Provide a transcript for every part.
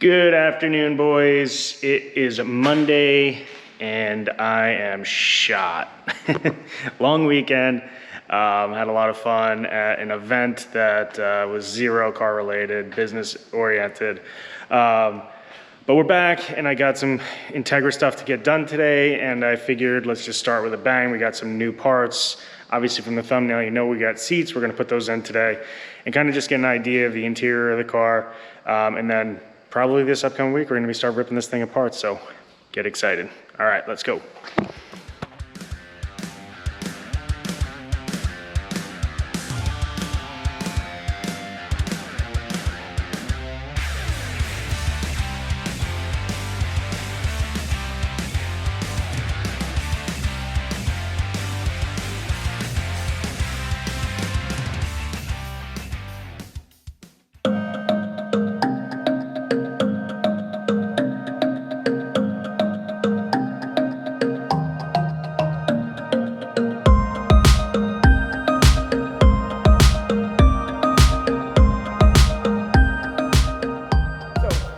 Good afternoon, boys. It is Monday and I am shot. Long weekend. Had a lot of fun at an event that was zero car related, business oriented. But we're back and I got some Integra stuff to get done today, and I figured let's just start with a bang. We got some new parts. Obviously from the thumbnail, you know we got seats. We're gonna put those in today and kind of just get an idea of the interior of the car. And then probably this upcoming week, we're gonna start ripping this thing apart, so get excited. All right, let's go.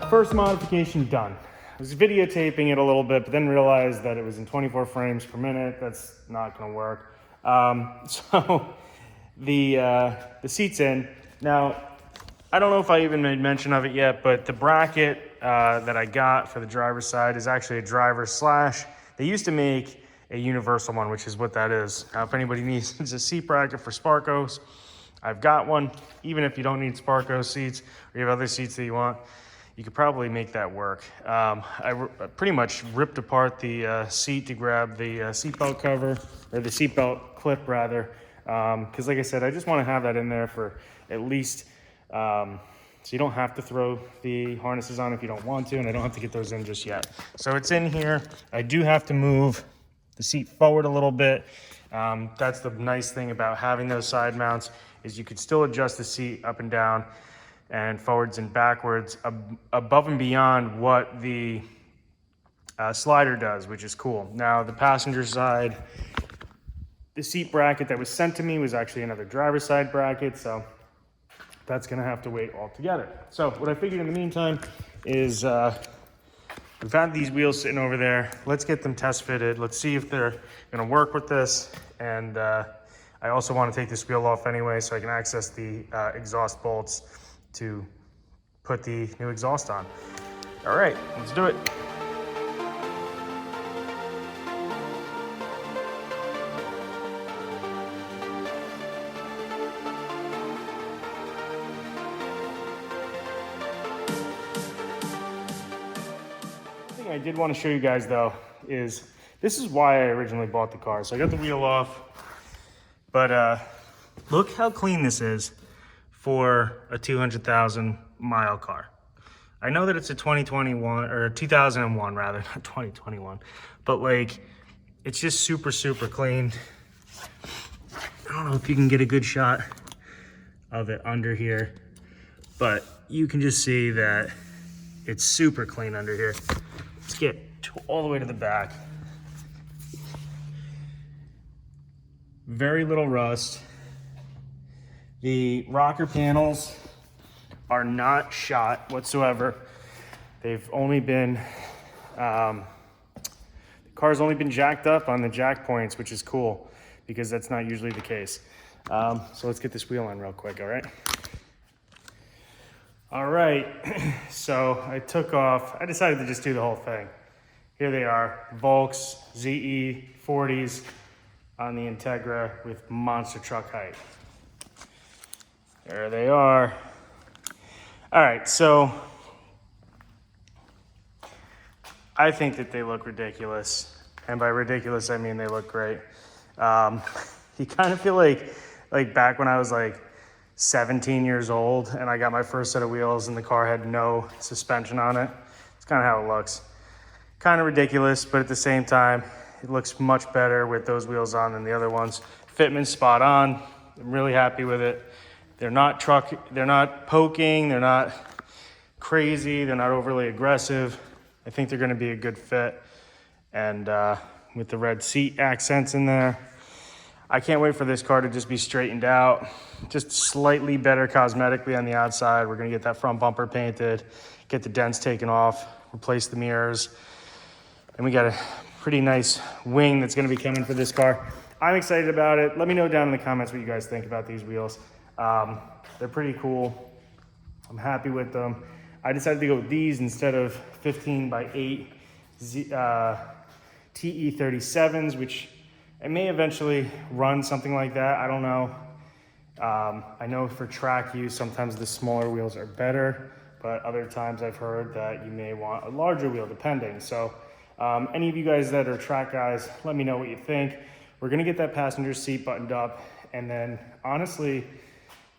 First modification done. I was videotaping it a little bit, but then realized that it was in 24 frames per minute. That's not gonna work. So the seat's in. Now, I don't know if I even made mention of it yet, but the bracket that I got for the driver's side is actually a driver slash. They used to make a universal one, which is what that is. Now, if anybody needs a seat bracket for Sparcos, I've got one. Even if you don't need Sparco seats or you have other seats that you want, you could probably make that work. I pretty much ripped apart the seat to grab the seatbelt cover, or the seatbelt clip rather, because like I said, I just want to have that in there for at least, so you don't have to throw the harnesses on if you don't want to, and I don't have to get those in just yet. So it's in here. I do have to move the seat forward a little bit. That's the nice thing about having those side mounts, is you could still adjust the seat up and down and forwards and backwards above and beyond what the slider does, which is cool. Now, the passenger side, the seat bracket that was sent to me was actually another driver's side bracket, so that's gonna have to wait altogether. So what I figured in the meantime is we've had these wheels sitting over there. Let's get them test fitted. Let's see if they're gonna work with this. And I also wanna take this wheel off anyway so I can access the exhaust bolts to put the new exhaust on. All right, let's do it. The thing I did want to show you guys though is this is why I originally bought the car. So I got the wheel off, but look how clean this is for a 200,000 mile car. I know that it's a 2021 or 2001 rather, not 2021, but like it's just super, super clean. I don't know if you can get a good shot of it under here, but you can just see that it's super clean under here. Let's get all the way to the back. Very little rust. The rocker panels are not shot whatsoever. They've only been, the car's only been jacked up on the jack points, which is cool because that's not usually the case. So let's get this wheel on real quick, all right? All right, so I decided to just do the whole thing. Here they are, Volks ZE40s on the Integra with monster truck height. There they are. All right, so I think that they look ridiculous. And by ridiculous, I mean they look great. You kind of feel like back when I was like 17 years old and I got my first set of wheels and the car had no suspension on it. It's kind of how it looks. Kind of ridiculous, but at the same time, it looks much better with those wheels on than the other ones. Fitment's spot on. I'm really happy with it. They're not poking, they're not crazy, they're not overly aggressive. I think they're gonna be a good fit. And with the red seat accents in there, I can't wait for this car to just be straightened out, just slightly better cosmetically on the outside. We're gonna get that front bumper painted, get the dents taken off, replace the mirrors, and we got a pretty nice wing that's gonna be coming for this car. I'm excited about it. Let me know down in the comments what you guys think about these wheels. They're pretty cool. I'm happy with them. I decided to go with these instead of 15x8 TE37s, which I may eventually run something like that. I don't know. I know for track use, sometimes the smaller wheels are better, but other times I've heard that you may want a larger wheel depending. So any of you guys that are track guys, let me know what you think. We're gonna get that passenger seat buttoned up, and then honestly,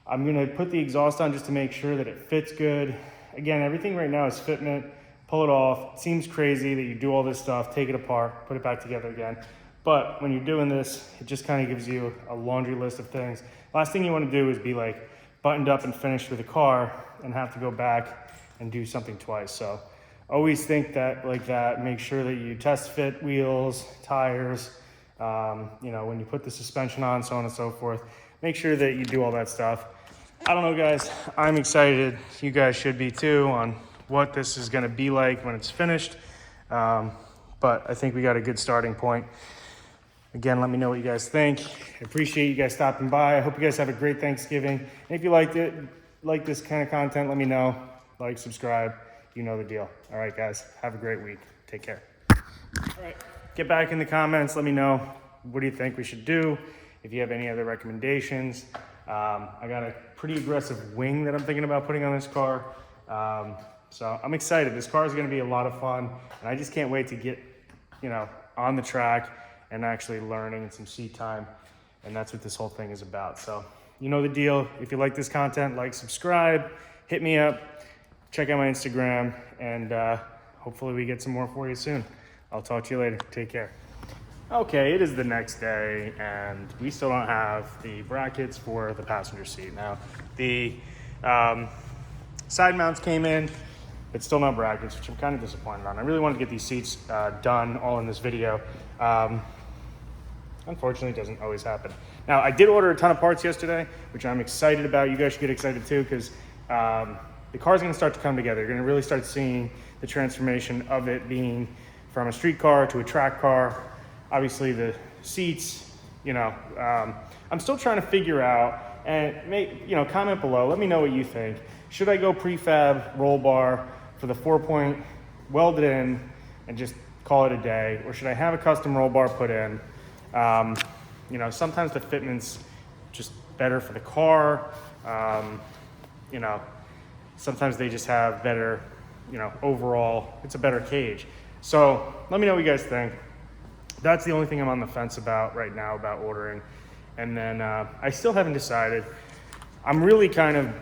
I'm gonna put the exhaust on just to make sure that it fits good. Again, everything right now is fitment. Pull it off. It seems crazy that you do all this stuff, take it apart, put it back together again. But when you're doing this, it just kind of gives you a laundry list of things. Last thing you want to do is be like buttoned up and finished with a car and have to go back and do something twice. So always think that like that. Make sure that you test fit wheels, tires, you know, when you put the suspension on, so on and so forth. Make sure that you do all that stuff. I don't know, guys. I'm excited. You guys should be too on what this is going to be like when it's finished. But I think we got a good starting point. Again, let me know what you guys think. I appreciate you guys stopping by. I hope you guys have a great Thanksgiving. And if you liked it, like this kind of content, let me know. Like, subscribe, you know the deal. All right, guys, have a great week. Take care. All right, get back in the comments. Let me know, what do you think we should do? If you have any other recommendations. I got a pretty aggressive wing that I'm thinking about putting on this car. So I'm excited. This car is going to be a lot of fun, and I just can't wait to get, you know, on the track and actually learning some seat time. And that's what this whole thing is about. So you know the deal. If you like this content, like, subscribe, hit me up, check out my Instagram, and hopefully we get some more for you soon. I'll talk to you later. Take care. Okay, it is the next day, and we still don't have the brackets for the passenger seat. Now, the side mounts came in, but still no brackets, which I'm kind of disappointed on. I really wanted to get these seats done all in this video. Unfortunately, it doesn't always happen. Now, I did order a ton of parts yesterday, which I'm excited about. You guys should get excited too, because the car's gonna start to come together. You're gonna really start seeing the transformation of it being from a street car to a track car. Obviously, the seats, you know, I'm still trying to figure out, and comment below. Let me know what you think. Should I go prefab roll bar for the 4-point welded in and just call it a day, or should I have a custom roll bar put in? You know, sometimes the fitment's just better for the car. You know, sometimes they just have better, you know, overall, it's a better cage. So let me know what you guys think. That's the only thing I'm on the fence about right now about ordering. And then I still haven't decided. I'm really kind of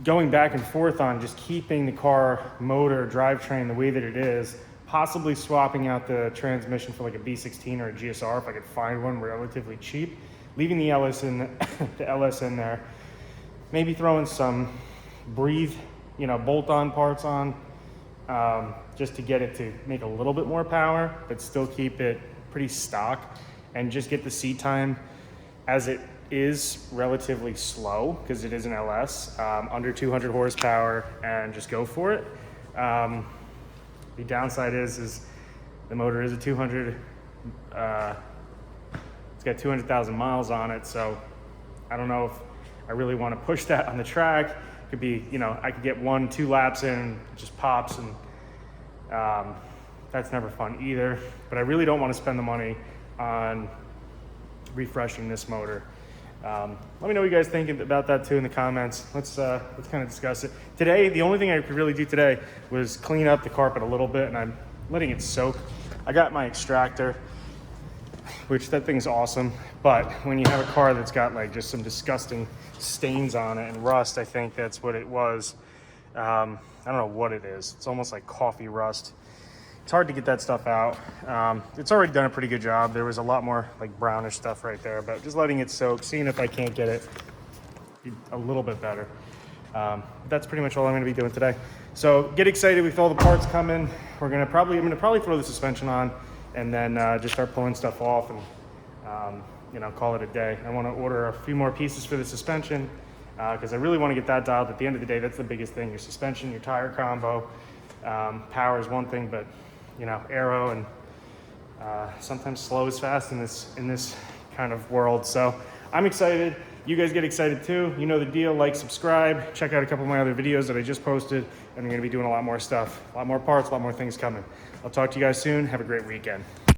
going back and forth on just keeping the car motor drivetrain the way that it is, possibly swapping out the transmission for like a B16 or a GSR if I could find one relatively cheap, leaving the LS in the LS in there, maybe throwing some breathe, you know, bolt-on parts on, just to get it to make a little bit more power, but still keep it pretty stock, and just get the seat time as it is relatively slow, because it is an LS, under 200 horsepower, and just go for it. The downside is the motor is a 200, it's got 200,000 miles on it, so I don't know if I really want to push that on the track. It could be, you know, I could get 1-2 laps in, it just pops, and that's never fun either. But I really don't want to spend the money on refreshing this motor. Let me know what you guys think about that too in the comments. Let's kind of discuss it. Today, the only thing I could really do today was clean up the carpet a little bit, and I'm letting it soak. I got my extractor, which that thing's awesome. But when you have a car that's got like just some disgusting stains on it and rust, I think that's what it was. I don't know what it is. It's almost like coffee rust. It's hard to get that stuff out. It's already done a pretty good job. There was a lot more like brownish stuff right there, but just letting it soak, seeing if I can't get it a little bit better. That's pretty much all I'm gonna be doing today. So get excited with all the parts coming. I'm gonna probably throw the suspension on, and then just start pulling stuff off, and you know, call it a day. I wanna order a few more pieces for the suspension, because I really want to get that dialed. At the end of the day, that's the biggest thing. Your suspension, your tire combo, power is one thing, but you know, aero and sometimes slow is fast in this kind of world. So I'm excited. You guys get excited too. You know the deal. Like, subscribe, check out a couple of my other videos that I just posted, and I'm going to be doing a lot more stuff, a lot more parts, a lot more things coming. I'll talk to you guys soon. Have a great weekend.